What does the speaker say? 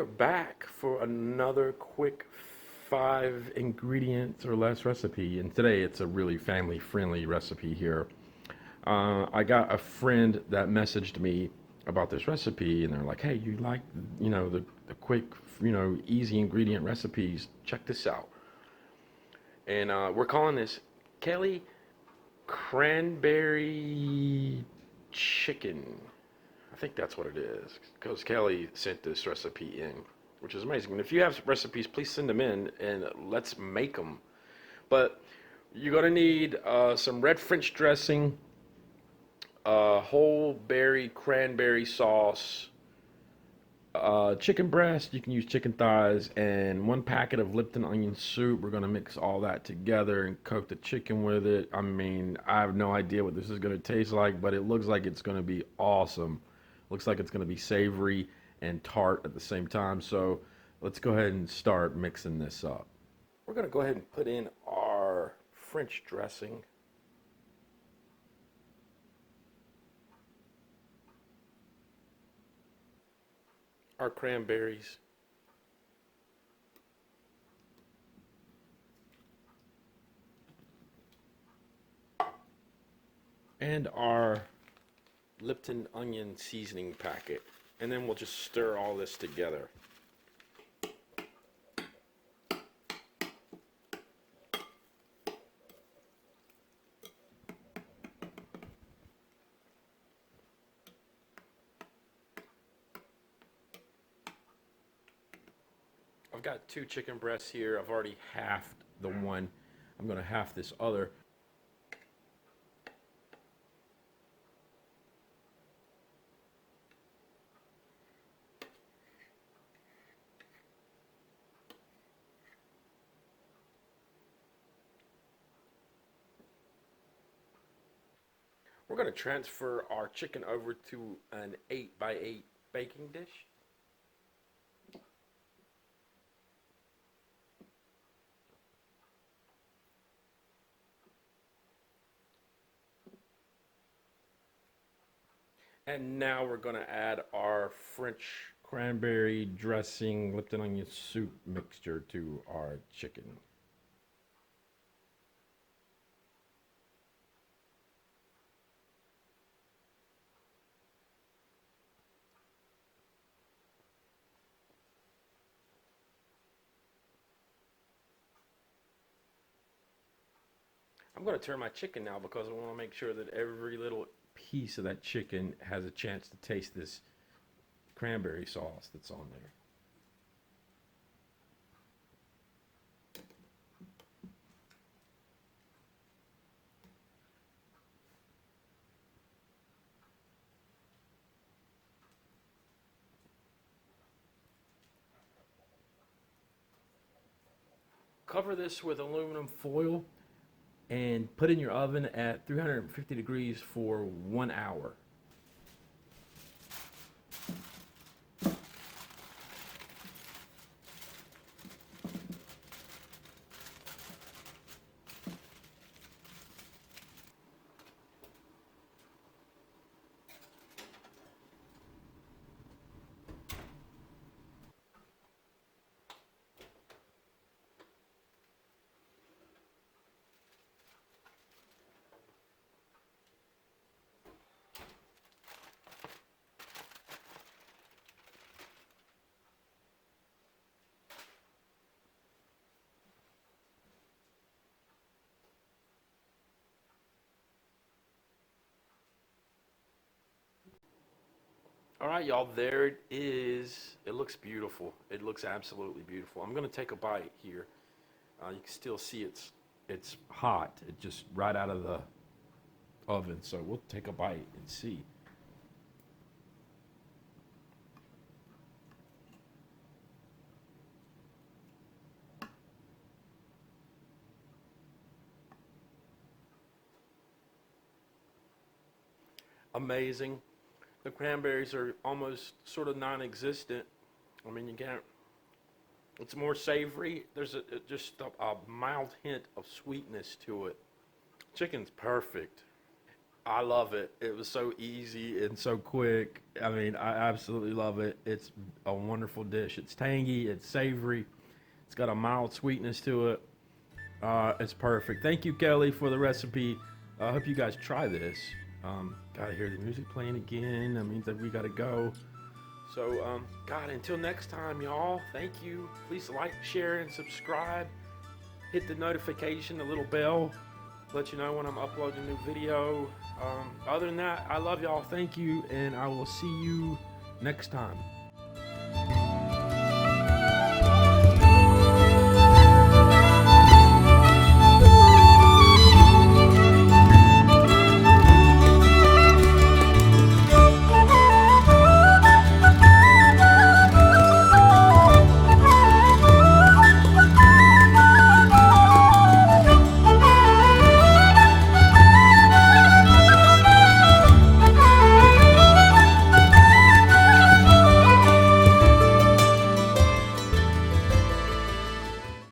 are back for another quick 5 ingredients or less recipe. And today it's a really family friendly recipe here. I got a friend that messaged me about this recipe, and they're like, hey, you like, the quick, easy ingredient recipes? Check this out. And we're calling this Kelly Cranberry Chicken. I think that's what it is, because Kelly sent this recipe in, which is amazing. And if you have recipes, please send them in and let's make them. But you're gonna need some red French dressing, whole berry cranberry sauce, chicken breast. You can use chicken thighs, and 1 packet of Lipton onion soup. We're gonna mix all that together and cook the chicken with it. I mean, I have no idea what this is gonna taste like, but it looks like it's gonna be awesome. Looks like it's gonna be savory and tart at the same time. So let's go ahead and start mixing this up. We're gonna go ahead and put in our French dressing. Our cranberries, and our Lipton onion seasoning packet. And then we'll just stir all this together. I've got 2 chicken breasts here. I've already halved the one. I'm going to half this other. We're going to transfer our chicken over to an 8x8 baking dish. And now we're going to add our French cranberry dressing, Lipton onion soup mixture to our chicken. I'm going to turn my chicken now because I want to make sure that every little piece of that chicken has a chance to taste this cranberry sauce that's on there. Cover this with aluminum foil and put in your oven at 350 degrees for 1 hour. All right, y'all, there it is. It looks beautiful. It looks absolutely beautiful. I'm gonna take a bite here. You can still see it's hot. It just right out of the oven. So we'll take a bite and see. Amazing. The cranberries are almost sort of non-existent. I mean, you can't. It's more savory. There's just a mild hint of sweetness to it. Chicken's perfect. I love it. It was so easy and so quick. I mean, I absolutely love it. It's a wonderful dish. It's tangy, it's savory, it's got a mild sweetness to it. It's perfect. Thank you, Kelly, for the recipe. I hope you guys try this. Gotta hear the music playing again. That means that we gotta go. So, God, until next time, y'all, thank you. Please like, share, and subscribe. Hit the notification, the little bell, let you know when I'm uploading a new video. Other than that, I love y'all. Thank you, and I will see you next time.